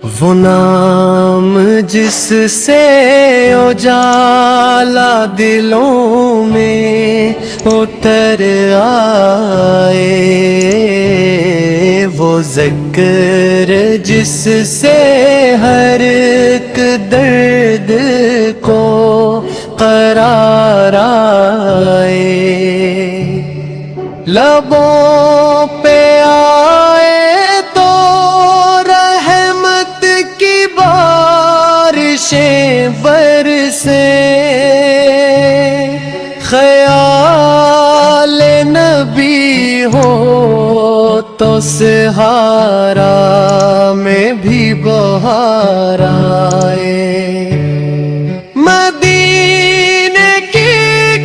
وہ نام جس سے اجالا دلوں میں اتر آئے، وہ ذکر جس سے ہر ایک درد کو قرار آئے، لبوں پہ آئے تو رحمت کی بارشیں برسے، خیال نبی ہو تو سہارا میں بھی بہار آئے، مدینے کی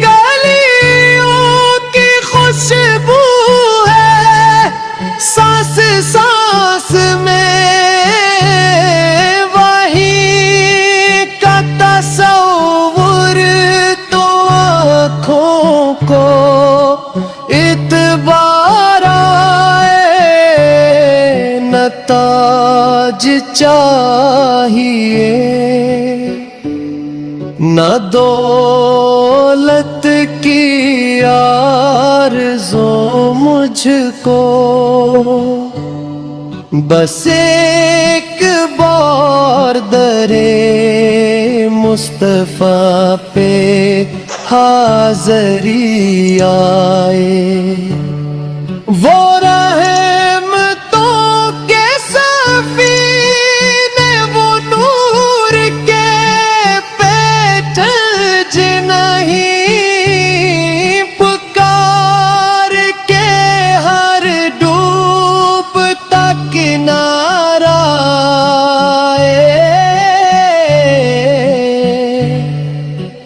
گلیوں کی خوشبو ہے سانس سانس میں، وہیں کا تصور تو آنکھوں کو اعتبار آئے، نہ تاج چاہیے نہ دولت کی آرزو مجھ کو، بس ایک بار درے مصطفیٰ پہ حاضری آئے، وہ رحمتوں کے سفینے، وہ نور کے پیٹھ نہیں، پکار کے ہر ڈوبتا کنارہ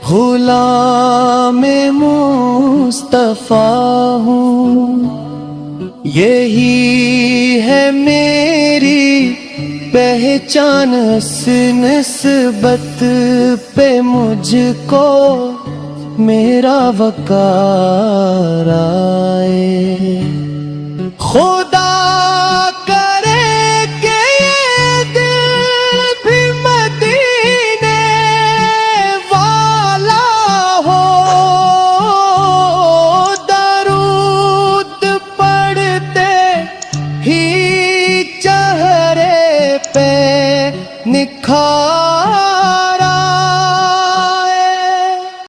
غلام مصطفیٰ ہوں، یہی ہے میری پہچان، اس نسبت پہ مجھ کو میرا وقار